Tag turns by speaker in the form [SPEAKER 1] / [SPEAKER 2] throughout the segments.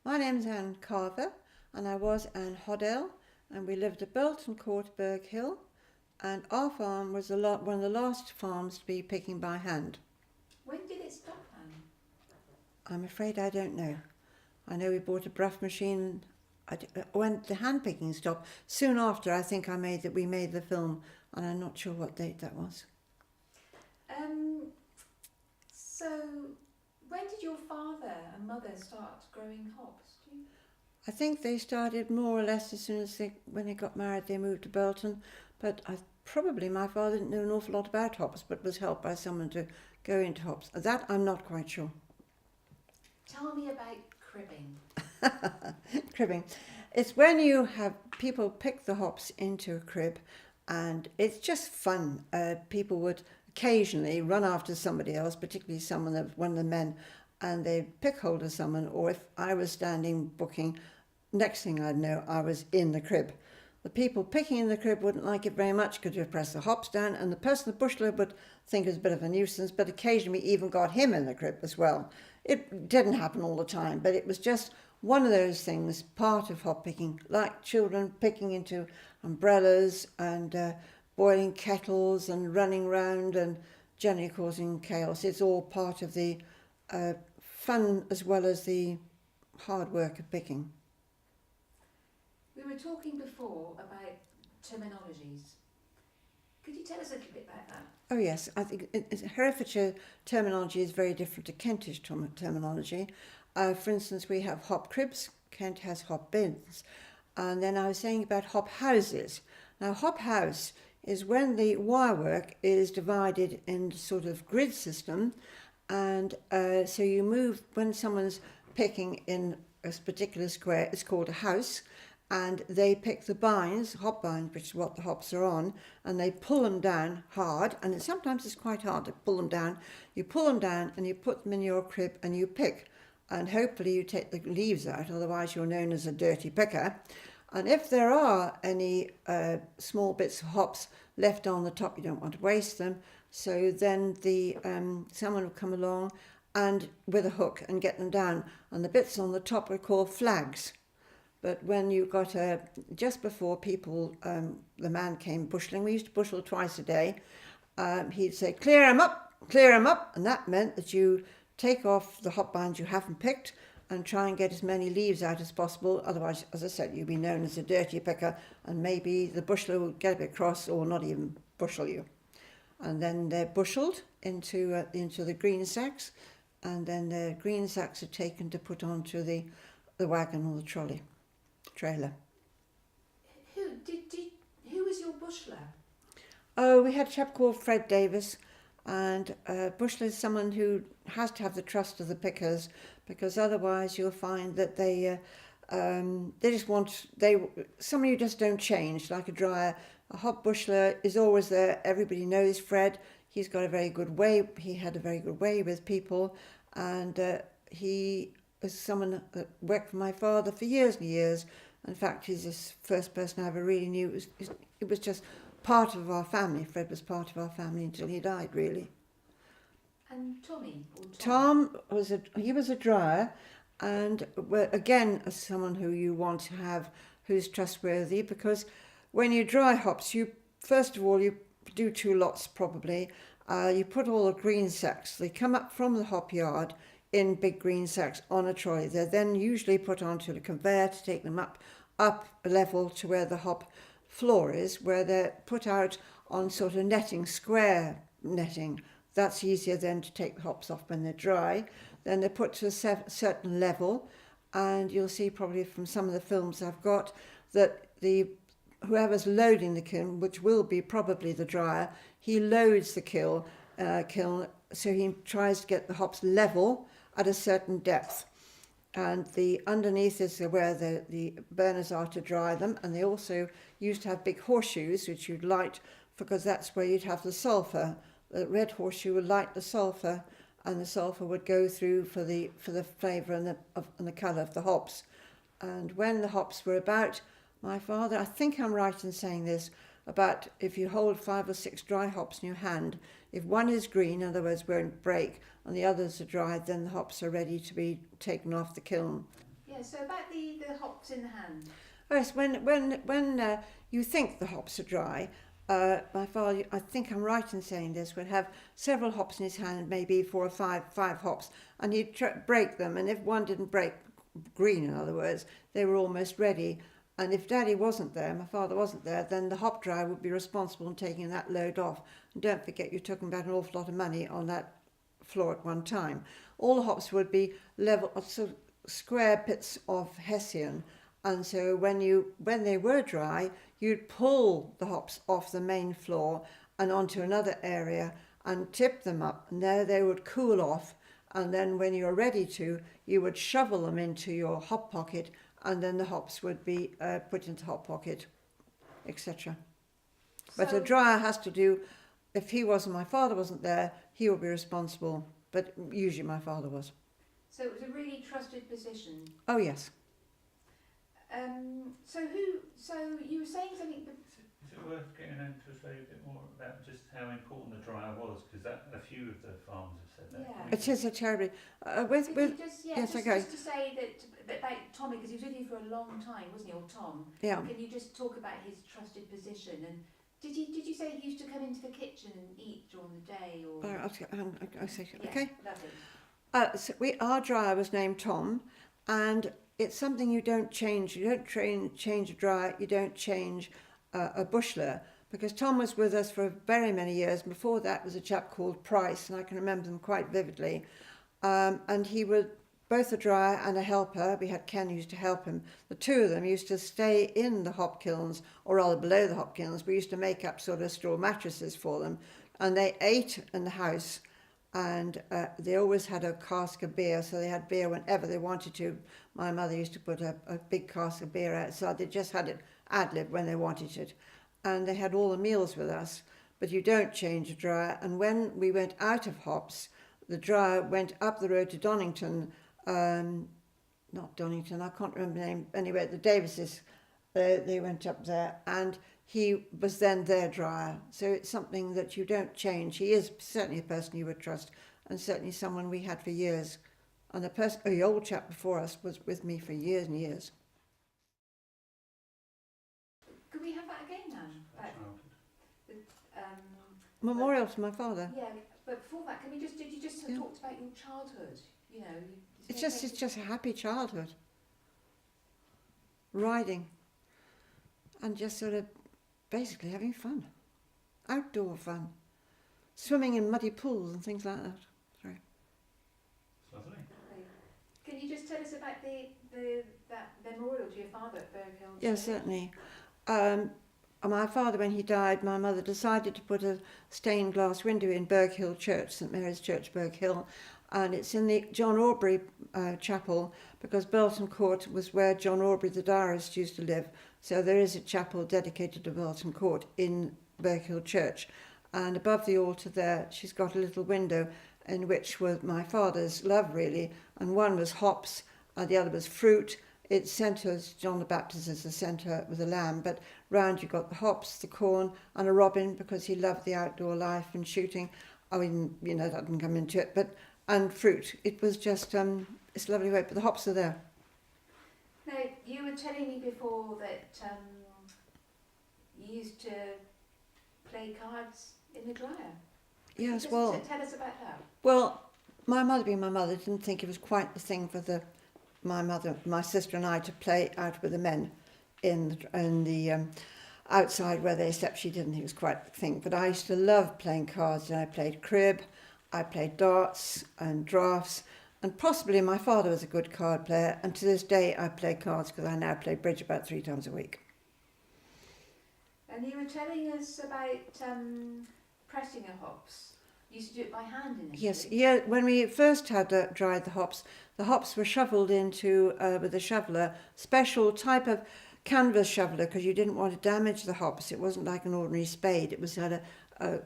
[SPEAKER 1] My name's Anne Carver, and I was Anne Hoddell, and we lived at Belton Court, Berg Hill, and our farm was one of the last farms to be picking by hand.
[SPEAKER 2] When did it stop, Anne?
[SPEAKER 1] I'm afraid I don't know. I know we bought a brush machine when the hand picking stopped. Soon after, I think we made the film, and I'm not sure what date that was.
[SPEAKER 2] So when did your father and mother start growing hops?
[SPEAKER 1] I think they started more or less as soon as when they got married, they moved to Belton. But probably my father didn't know an awful lot about hops, but was helped by someone to go into hops. That I'm not quite sure.
[SPEAKER 2] Tell me about cribbing.
[SPEAKER 1] Cribbing. It's when you have people pick the hops into a crib, and it's just fun. People would occasionally run after somebody else, particularly one of the men, and they'd pick hold of someone, or if I was standing booking, next thing I'd know, I was in the crib. The people picking in the crib wouldn't like it very much because you'd press the hops down, and the person, the bushler, would think it was a bit of a nuisance, but occasionally we even got him in the crib as well. It didn't happen all the time, but it was just one of those things, part of hop picking, like children picking into umbrellas and boiling kettles and running round and generally causing chaos. It's all part of the fun as well as the hard work of picking.
[SPEAKER 2] We were talking before about terminologies. Could you tell us a little bit about that?
[SPEAKER 1] Oh yes, I think Herefordshire terminology is very different to Kentish terminology. For instance, we have hop cribs, Kent has hop bins. And then I was saying about hop houses. Now, hop house is when the wirework is divided in sort of grid system, and so you move, when someone's picking in a particular square, it's called a house, and they pick the bines, hop bines, which is what the hops are on, and they pull them down hard, and sometimes it's quite hard to pull them down. You pull them down and you put them in your crib and you pick, and hopefully you take the leaves out, otherwise you're known as a dirty picker. And if there are any small bits of hops left on the top, you don't want to waste them. So then someone will come along and with a hook and get them down. And the bits on the top are called flags. But when you got just before people, the man came busheling, we used to bushel twice a day. He'd say, clear 'em up. And that meant that you take off the hop bines you haven't picked and try and get as many leaves out as possible. Otherwise, as I said, you'd be known as a dirty picker, and maybe the bushler will get a bit cross or not even bushel you. And then they're bushelled into the green sacks, and then the green sacks are taken to put onto the wagon or the trailer.
[SPEAKER 2] Who was your bushler?
[SPEAKER 1] Oh, we had a chap called Fred Davis, and bushler is someone who has to have the trust of the pickers, because otherwise you'll find that somebody who just don't change, like a dryer. A hop bushler is always there. Everybody knows Fred. He's got a very good way. He had a very good way with people, and he was someone that worked for my father for years and years. In fact, he's the first person I ever really knew. It was just part of our family. Fred was part of our family until he died, really.
[SPEAKER 2] And Tommy?
[SPEAKER 1] Tom was a dryer, and again, as someone who you want to have who's trustworthy, because when you dry hops, first of all you do 2 lots probably. You put all the green sacks. They come up from the hop yard in big green sacks on a trolley. They're then usually put onto the conveyor to take them up a level to where the hop floor is, where they're put out on sort of netting, square netting. That's easier then to take the hops off when they're dry. Then they're put to a certain level, and you'll see probably from some of the films I've got that whoever's loading the kiln, which will be probably the dryer, he loads the kiln, so he tries to get the hops level at a certain depth. And the underneath is where the burners are to dry them, and they also used to have big horseshoes which you'd light, because that's where you'd have the sulphur. The red horseshoe would light the sulphur, and the sulphur would go through for the flavour and the colour of the hops. And when the hops were about, my father, I think I'm right in saying this, about if you hold 5 or 6 dry hops in your hand, if one is green, in other words won't break, and the others are dry, then the hops are ready to be taken off the kiln.
[SPEAKER 2] Yeah, Yeah, so about the hops in the hand.
[SPEAKER 1] Yes, when you think the hops are dry, my father, I think I'm right in saying this, would have several hops in his hand, maybe 4 or 5 hops, and he'd break them, and if one didn't break, green in other words, they were almost ready. And if Daddy wasn't there, my father wasn't there, then the hop dryer would be responsible in taking that load off. And don't forget, you're talking about an awful lot of money on that floor at one time. All the hops would be level, sort of square bits of hessian, and so when they were dry, you'd pull the hops off the main floor and onto another area and tip them up, and there they would cool off. And then when you're ready to, you would shovel them into your hop pocket, and then the hops would be put into the hop pocket, etc. But a dryer has to do, if my father wasn't there, he would be responsible, but usually my father was.
[SPEAKER 2] So it was a really trusted position.
[SPEAKER 1] Oh yes.
[SPEAKER 2] So you were saying something.
[SPEAKER 3] Is it worth getting them to say a bit more about just how important the dryer was? Because a few of the farms have said that.
[SPEAKER 2] Yeah.
[SPEAKER 1] It is a terribly. Yes, okay.
[SPEAKER 2] Just to say that about Tommy, because he was with you for a long time, wasn't he, or Tom?
[SPEAKER 1] Yeah.
[SPEAKER 2] Can you just talk about his trusted position? And did you say he used to come into the kitchen and eat during the day, or?
[SPEAKER 1] I'll say,
[SPEAKER 2] Yeah,
[SPEAKER 1] okay.
[SPEAKER 2] lovely.
[SPEAKER 1] So our dryer was named Tom, and it's something you don't change. You don't change a dryer. You don't change a bushler, because Tom was with us for very many years. Before that was a chap called Price, and I can remember them quite vividly. And he was both a dryer and a helper. We had Ken who used to help him. The two of them used to stay in the hop kilns, or rather below the hop kilns. We used to make up sort of straw mattresses for them, and they ate in the house. And they always had a cask of beer, so they had beer whenever they wanted to. My mother used to put a big cask of beer outside. They just had it ad lib when they wanted it. And they had all the meals with us. But you don't change a dryer. And when we went out of hops, the dryer went up the road to Donington. Not Donington, I can't remember the name. Anyway, the Davises, they went up there. And he was then their dryer. So it's something that you don't change. He is certainly a person you would trust, and certainly someone we had for years. And the old chap before us was with me for years and years.
[SPEAKER 2] Could we have that again now?
[SPEAKER 1] Memorial to my father.
[SPEAKER 2] Yeah, but before that, did you just talked about your childhood? You know,
[SPEAKER 1] It's just a happy childhood. Riding. And just sort of basically having fun. Outdoor fun. Swimming in muddy pools and things like that. Sorry.
[SPEAKER 3] Lovely.
[SPEAKER 2] Can you just tell us about that memorial to your father at Berghill?
[SPEAKER 1] Yes, certainly. My father, when he died, my mother decided to put a stained glass window in Berghill Church, St Mary's Church, Berghill, and it's in the John Aubrey chapel, because Belton Court was where John Aubrey, the diarist, used to live. So there is a chapel dedicated to Belton Court in Berghill Church. And above the altar there, she's got a little window in which was my father's love, really. And one was hops, and the other was fruit. It centres John the Baptist as the centre with a lamb, but round you got the hops, the corn, and a robin, because he loved the outdoor life and shooting. I mean, that didn't come into it, and fruit. It was just, it's a lovely way, but the hops are there.
[SPEAKER 2] Now, you were telling me before that you used to play cards in the dryer.
[SPEAKER 1] Yes,
[SPEAKER 2] Just
[SPEAKER 1] well...
[SPEAKER 2] Tell us about that.
[SPEAKER 1] Well, my mother, being my mother, didn't think it was quite the thing for my sister and I to play out with the men in the outside where they slept. She didn't think it was quite the thing. But I used to love playing cards, and I played crib, I played darts and draughts, and possibly my father was a good card player, and to this day I play cards, because I now play bridge about 3 times a week.
[SPEAKER 2] And you were telling us about pressing of hops. You used to do it by hand initially.
[SPEAKER 1] Yes, yeah. When we first had dried the hops were shoveled into, with a shoveler, special type of canvas shoveler, because you didn't want to damage the hops. It wasn't like an ordinary spade. It had a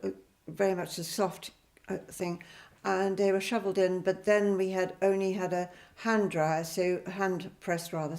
[SPEAKER 1] very much a soft thing. And they were shoveled in, but then we only had a hand dryer, hand press rather,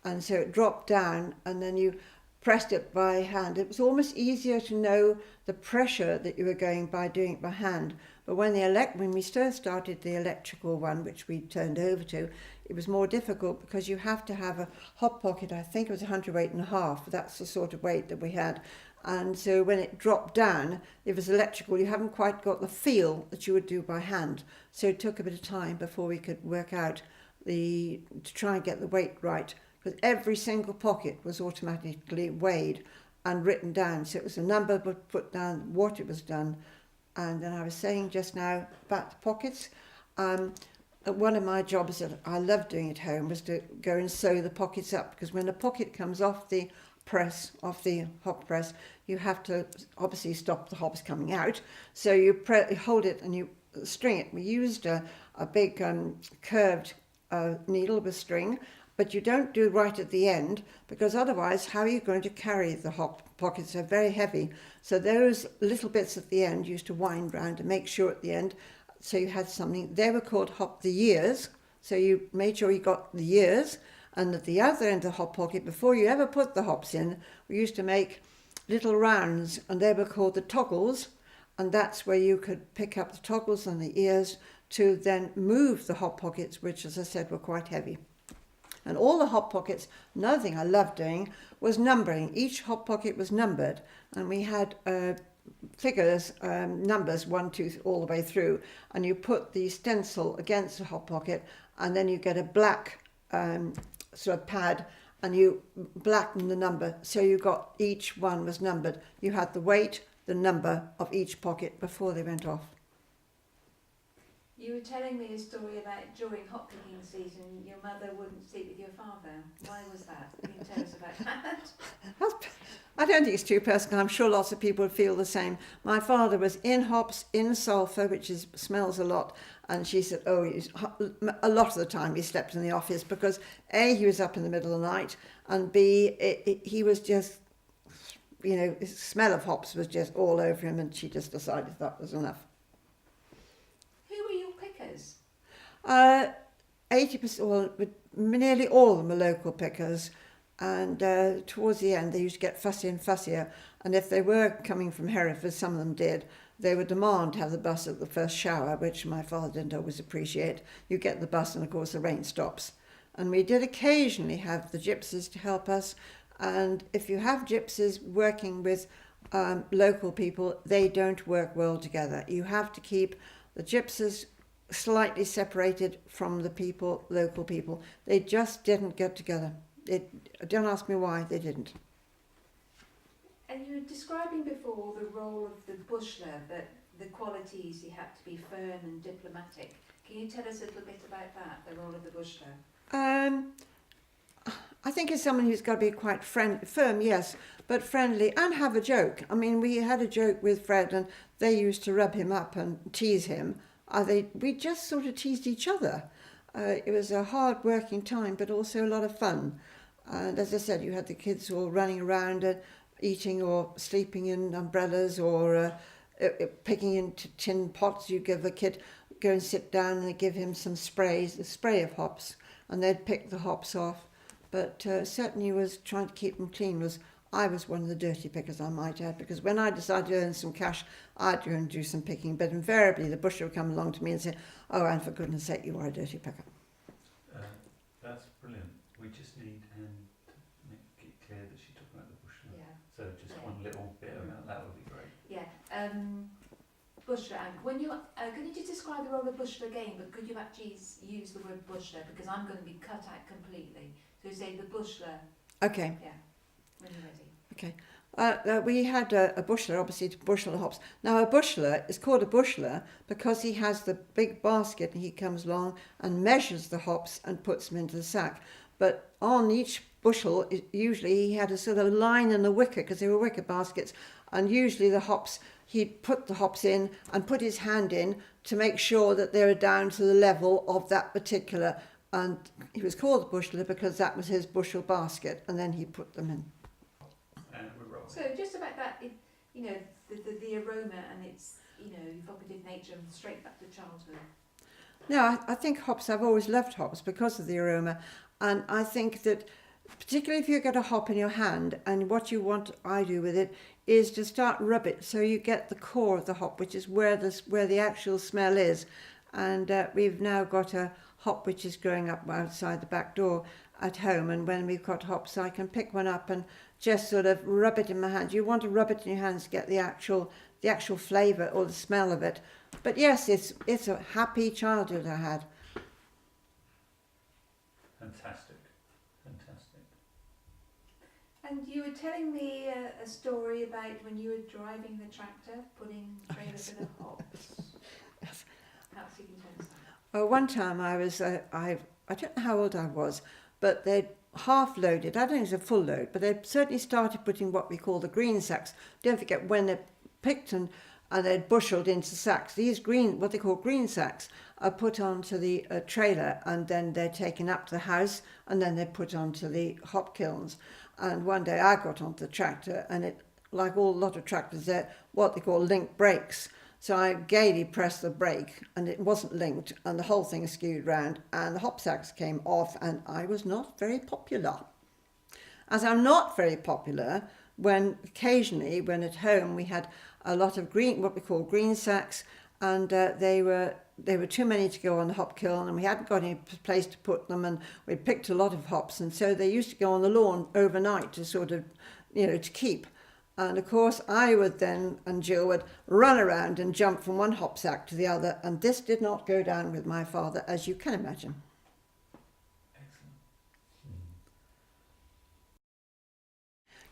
[SPEAKER 1] and so it dropped down, and then you pressed it by hand. It was almost easier to know the pressure that you were going by doing it by hand, But when we first started the electrical one, which we turned over to, it was more difficult because you have to have a hop pocket. I think it was 100 weight and a half. That's the sort of weight that we had. And so when it dropped down, if it was electrical, you haven't quite got the feel that you would do by hand. So it took a bit of time before we could work out to try and get the weight right. Because every single pocket was automatically weighed and written down. So it was a number but put down what it was done. And then I was saying just now about the pockets. One of my jobs that I loved doing at home was to go and sew the pockets up, because when a pocket comes off the press, off the hop press, you have to obviously stop the hops coming out. So you hold it and you string it. We used a big curved needle with string, but you don't do right at the end, because otherwise how are you going to carry the hop pockets? Are very heavy. So those little bits at the end you used to wind round to make sure at the end, so you had something. They were called hop the ears, so you made sure you got the ears. And at the other end of the hop pocket, before you ever put the hops in, we used to make little rounds, and they were called the toggles, and that's where you could pick up the toggles and the ears to then move the hop pockets, which, as I said, were quite heavy. And all the hop pockets, another thing I loved doing was numbering. Each hop pocket was numbered, and we had figures, numbers 1, 2, all the way through, and you put the stencil against the hop pocket, and then you get a black sort of pad, and you blacken the number, so you got each one was numbered. You had the weight, the number of each pocket before they went off.
[SPEAKER 2] You were telling me a story about during hop picking season, your mother wouldn't sleep with your father. Why was that? Can you tell us about that?
[SPEAKER 1] I don't think it's too personal. I'm sure lots of people would feel the same. My father was in hops, in sulphur, which smells a lot, and she said, a lot of the time he slept in the office because A, he was up in the middle of the night, and B, he was just, the smell of hops was just all over him, and she just decided that was enough. 80%, well, nearly all of them are local pickers, and towards the end they used to get fussier and fussier, and if they were coming from Hereford, some of them did, they would demand to have the bus at the first shower, which my father didn't always appreciate. You get the bus and of course the rain stops. And we did occasionally have the gypsies to help us, and if you have gypsies working with local people, they don't work well together. You have to keep the gypsies slightly separated from the local people. They just didn't get together. Don't ask me why, they didn't.
[SPEAKER 2] And you were describing before the role of the bushler, that the qualities, you have to be firm and diplomatic. Can you tell us a little bit about that, the role of the bushler?
[SPEAKER 1] I think it's someone who's got to be quite firm, yes, but friendly, and have a joke. I mean, we had a joke with Fred, and they used to rub him up and tease him. We just sort of teased each other. It was a hard working time, but also a lot of fun. And as I said, you had the kids all running around and eating or sleeping in umbrellas, or picking into tin pots. You give a kid, go and sit down, and they give him some sprays, a spray of hops, and they'd pick the hops off. But certainly was trying to keep them clean. I was one of the dirty pickers, I might add, because when I decided to earn some cash, I'd go and do some picking, but invariably the bushler would come along to me and say, "Oh, Anne, for goodness sake, you are a dirty picker."
[SPEAKER 3] That's brilliant. We just need Anne to make it clear that she talked about the bushler.
[SPEAKER 2] Yeah.
[SPEAKER 3] So just one little bit about that would be great.
[SPEAKER 2] Yeah. Bushler, Anne, when you can you just describe the role of bushler again, but could you actually use the word bushler, because I'm going to be cut out completely. So you say the bushler.
[SPEAKER 1] Okay.
[SPEAKER 2] Yeah. When you're ready.
[SPEAKER 1] Okay. We had a bushler, obviously, to bushel the hops. Now, a bushler is called a bushler because he has the big basket, and he comes along and measures the hops and puts them into the sack. But on each bushel, usually he had a sort of line and a wicker, because they were wicker baskets, and usually the hops, he'd put the hops in and put his hand in to make sure that they were down to the level of that particular, and he was called the bushler because that was his bushel basket, and then he put them in.
[SPEAKER 2] So just about that, the aroma and its, evocative nature, and straight back to childhood.
[SPEAKER 1] No, I think hops, I've always loved hops because of the aroma, and I think that particularly if you get a hop in your hand, and what you want, I do with it, is to start rub it so you get the core of the hop, which is where the actual smell is. And we've now got a hop which is growing up outside the back door at home, and when we've got hops I can pick one up and just sort of rub it in my hand. You want to rub it in your hands to get the actual flavour or the smell of it. But yes, it's a happy childhood I had.
[SPEAKER 3] Fantastic, fantastic.
[SPEAKER 2] And you were telling me a story about when you were driving the tractor, putting trailers in a hops.
[SPEAKER 1] Yes.
[SPEAKER 2] Perhaps you can tell us that.
[SPEAKER 1] One time I was, I don't know how old I was, but they'd half loaded, I don't think it was a full load, but they'd certainly started putting what we call the green sacks. Don't forget, when they're picked and they're bushelled into sacks, these green, what they call green sacks, are put onto the trailer, and then they're taken up to the house, and then they're put onto the hop kilns. And one day I got onto the tractor, and it, like a lot of tractors, they're what they call link brakes. So I gaily pressed the brake, and it wasn't linked, and the whole thing skewed round, and the hop sacks came off, and I was not very popular. As I'm not very popular, when occasionally, when at home we had a lot of green, what we call green sacks, and they were too many to go on the hop kiln, and we hadn't got any place to put them, and we'd picked a lot of hops, and so they used to go on the lawn overnight to sort of, to keep. And of course I would then, and Jill would run around and jump from one hop sack to the other, and this did not go down with my father, as you can imagine.
[SPEAKER 3] Excellent.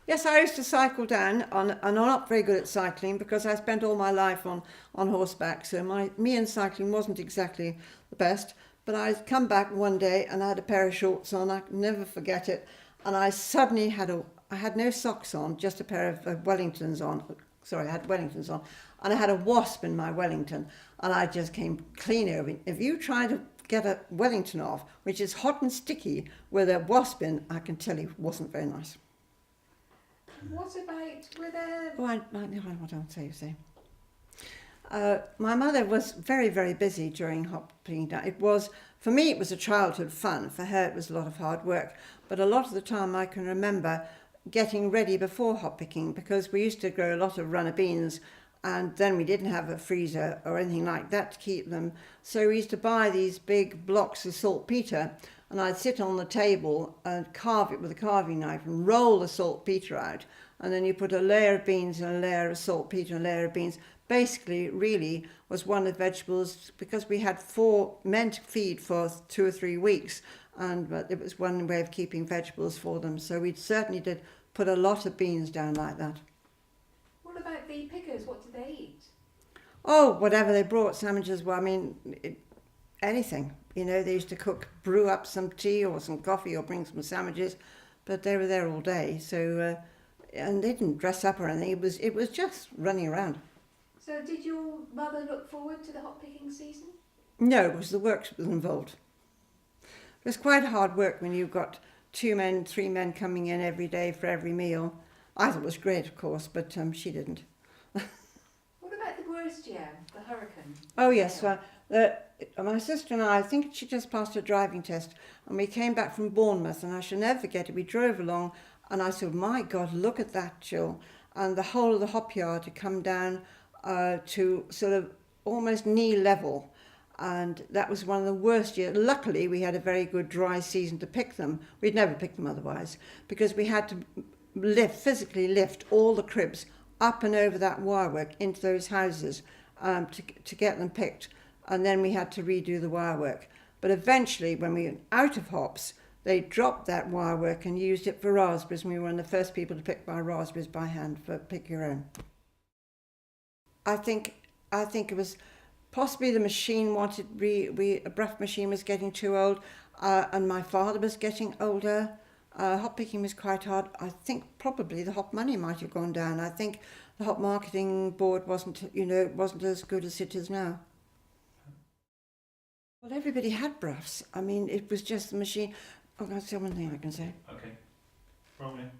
[SPEAKER 1] Yes, I used to cycle down, and I'm not very good at cycling because I spent all my life on horseback, so me and cycling wasn't exactly the best. But I'd come back one day and I had a pair of shorts on, I can never forget it, and I suddenly I had no socks on, just a pair of Wellingtons on. Sorry, I had Wellingtons on, and I had a wasp in my Wellington, and I just came clean over it. If you try to get a Wellington off, which is hot and sticky, with a wasp in, I can tell you, it wasn't very nice.
[SPEAKER 2] What about with a...
[SPEAKER 1] Oh, I don't say, you see. My mother was very, very busy during hopping down. It was, for me, it was a childhood fun. For her, it was a lot of hard work. But a lot of the time I can remember getting ready before hop picking, because we used to grow a lot of runner beans, and then we didn't have a freezer or anything like that to keep them. So we used to buy these big blocks of saltpetre, and I'd sit on the table and carve it with a carving knife and roll the saltpetre out. And then you put a layer of beans and a layer of saltpetre and a layer of beans. Basically, really was one of the vegetables, because we had 4 men to feed for 2 or 3 weeks, and it was one way of keeping vegetables for them. So we certainly did put a lot of beans down like that.
[SPEAKER 2] What about the pickers? What did they eat?
[SPEAKER 1] Oh, whatever they brought, sandwiches, well, I mean, anything. They used to brew up some tea or some coffee or bring some sandwiches, but they were there all day. So, and they didn't dress up or anything. It was just running around.
[SPEAKER 2] So did your mother look forward to the hop picking season?
[SPEAKER 1] No, it was the work that was involved. It was quite hard work when you've got 2 men, 3 men coming in every day for every meal. I thought it was great, of course, but she didn't.
[SPEAKER 2] What about the worst year, the hurricane?
[SPEAKER 1] Oh yes, my sister and I think she just passed her driving test, and we came back from Bournemouth, and I shall never forget it. We drove along, and I said, my God, look at that, Jill. And the whole of the hop yard had come down to sort of almost knee level, and that was one of the worst years. Luckily, we had a very good dry season to pick them. We'd never pick them otherwise, because we had to physically lift all the cribs up and over that wirework into those houses to get them picked, and then we had to redo the wirework. But eventually, when we were out of hops, they dropped that wirework and used it for raspberries, and we were one of the first people to pick my raspberries by hand for pick your own. I think it was possibly the machine wanted, a brush machine was getting too old, and my father was getting older. Hop picking was quite hard. I think probably the hop money might have gone down. I think the hop marketing board wasn't as good as it is now. Well, everybody had bruffs. I mean, it was just the machine. Oh, that's the one thing I can say.
[SPEAKER 3] Okay. Rolling.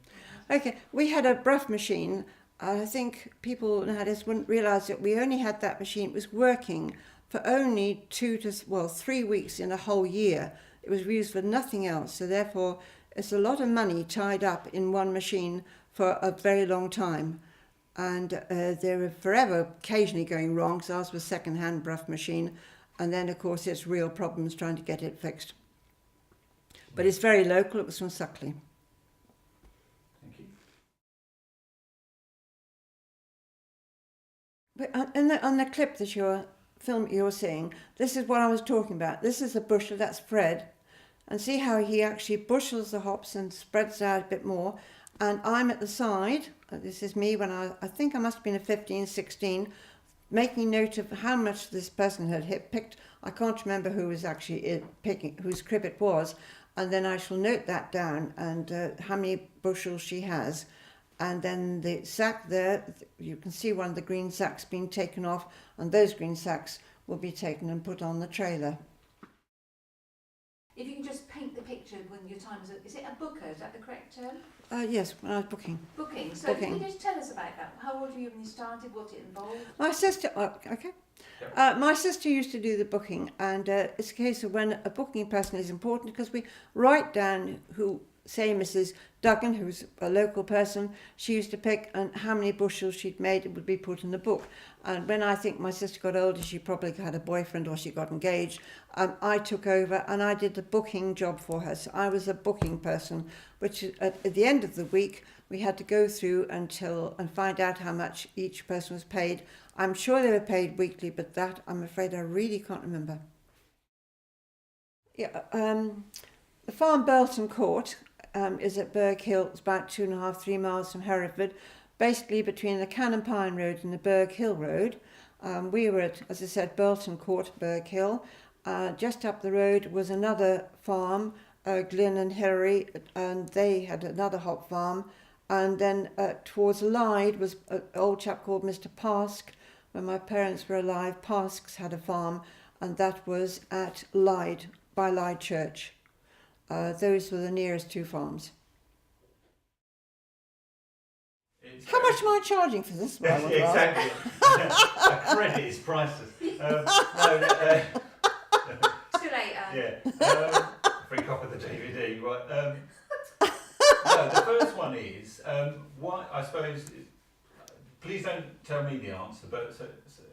[SPEAKER 1] Okay, we had a bruff machine. I think people nowadays wouldn't realise that we only had that machine. It was working for only 3 weeks in a whole year. It was used for nothing else. So therefore, it's a lot of money tied up in one machine for a very long time. And they were forever occasionally going wrong, so ours was second-hand Bruff machine. And then, of course, it's real problems trying to get it fixed. But it's very local. It was from Suckley.
[SPEAKER 3] Thank you.
[SPEAKER 1] But on the clip that you're seeing, this is what I was talking about. This is the bushel, that's Fred. And see how he actually bushels the hops and spreads out a bit more. And I'm at the side, this is me when I think I must have been a 15, 16, making note of how much this person had picked. I can't remember who was actually picking, whose crib it was. And then I shall note that down and how many bushels she has. And then the sack there, you can see one of the green sacks being taken off, and those green sacks will be taken and put on the trailer.
[SPEAKER 2] If you can just paint the picture when your time is it a booker, is that the correct term?
[SPEAKER 1] Yes, when I was booking.
[SPEAKER 2] Booking. So
[SPEAKER 1] Booking.
[SPEAKER 2] can you just tell us about that? How old were you when you started? What it involved?
[SPEAKER 1] My sister, okay. My sister used to do the booking, and it's a case of when a booking person is important because we write down who, say Mrs. Duggan, who's a local person, she used to pick and how many bushels she'd made, it would be put in the book. And when I think my sister got older, she probably had a boyfriend or she got engaged, I took over and I did the booking job for her. So I was a booking person, which at the end of the week, we had to go through and find out how much each person was paid. I'm sure they were paid weekly, but that I'm afraid I really can't remember. Yeah, the farm Belton Court is at Burgh Hill. It's about 2.5, 3 miles from Hereford, basically between the Cannon Pine Road and the Burgh Hill Road. We were at, as I said, Belton Court, Burgh Hill. Just up the road was another farm, Glyn and Hilary, and they had another hop farm. And then towards Lyde was an old chap called Mr. Pask. When my parents were alive, Pasks had a farm, and that was at Lyde, by Lyde Church. Those were the nearest two farms. How much am I charging for this one?
[SPEAKER 3] Exactly. A credit is priceless.
[SPEAKER 2] Too late,
[SPEAKER 3] Yeah. Free copy of the DVD. Right. No, the first one is why. I suppose. Please don't tell me the answer, but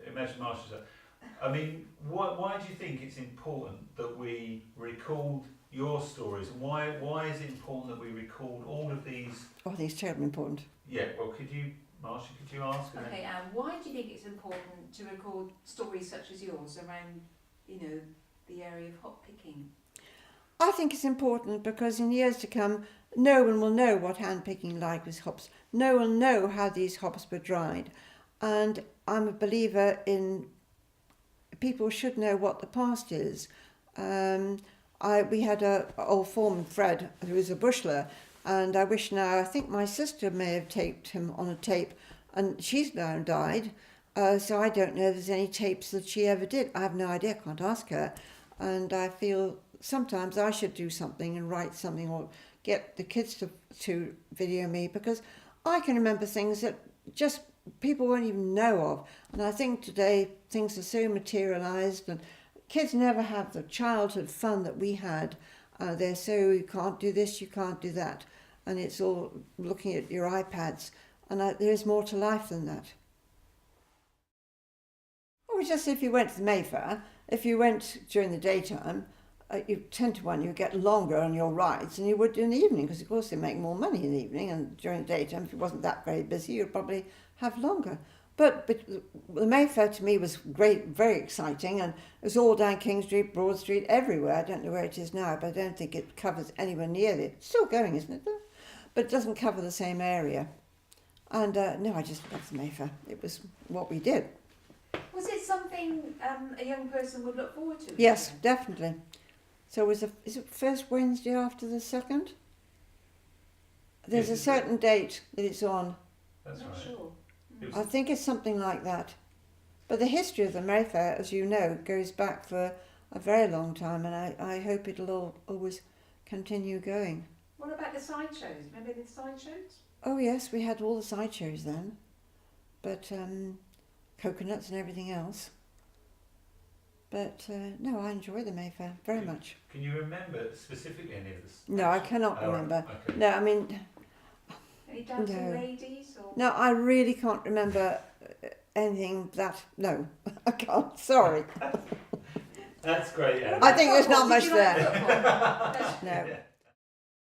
[SPEAKER 3] imagine Marsha. I mean, why do you think it's important that we record your stories? Why is it important that we record all of these?
[SPEAKER 1] Oh, I think it's terribly important.
[SPEAKER 3] Yeah. Well, Marsha, could you ask?
[SPEAKER 2] Okay, why do you think it's important to record stories such as yours around, the area of hop picking?
[SPEAKER 1] I think it's important because in years to come, no one will know what hand picking like with hops. No one will know how these hops were dried. And I'm a believer in people should know what the past is. We had an old foreman, Fred, who was a bushler, and I think my sister may have taped him on a tape, and she's now died, so I don't know if there's any tapes that she ever did. I have no idea, can't ask her. And I feel sometimes I should do something and write something or get the kids to video me, because I can remember things that just people won't even know of. And I think today things are so materialised and kids never have the childhood fun that we had. They're so, you can't do this, you can't do that. And it's all looking at your iPads. And there's more to life than that. Or just if you went to the Mayfair, if you went during the daytime, you 10 to 1, you get longer on your rides than you would in the evening, because of course they make more money in the evening, and during the daytime, if it wasn't that very busy, you'd probably have longer. But the Mayfair to me was great, very exciting, and it was all down King Street, Broad Street, everywhere. I don't know where it is now, but I don't think it covers anywhere near it. It's still going, isn't it? But it doesn't cover the same area. And no, I just loved the Mayfair. It was what we did.
[SPEAKER 2] Was it something a young person would look forward to?
[SPEAKER 1] Yes, definitely. So is it first Wednesday after the 2nd? There's a certain date that it's on.
[SPEAKER 3] That's
[SPEAKER 2] Not
[SPEAKER 3] right.
[SPEAKER 2] sure.
[SPEAKER 1] I think it's something like that. But the history of the Mayfair, as you know, goes back for a very long time, and I hope it'll always continue going.
[SPEAKER 2] What about the sideshows? Remember the sideshows?
[SPEAKER 1] Oh yes, we had all the sideshows then, but coconuts and everything else. But no, I enjoy the Mayfair very much.
[SPEAKER 3] Can you remember specifically any of this?
[SPEAKER 1] No, I cannot remember.
[SPEAKER 3] Okay.
[SPEAKER 1] No, I mean,
[SPEAKER 2] Any dancing
[SPEAKER 1] No.
[SPEAKER 2] ladies? Or?
[SPEAKER 1] no, I really can't remember anything that. No, I can't. Sorry.
[SPEAKER 3] That's great. Yeah.
[SPEAKER 1] I think there's not
[SPEAKER 2] Football,
[SPEAKER 1] much
[SPEAKER 2] did you like
[SPEAKER 1] there.
[SPEAKER 2] football?
[SPEAKER 1] No.
[SPEAKER 3] Yeah.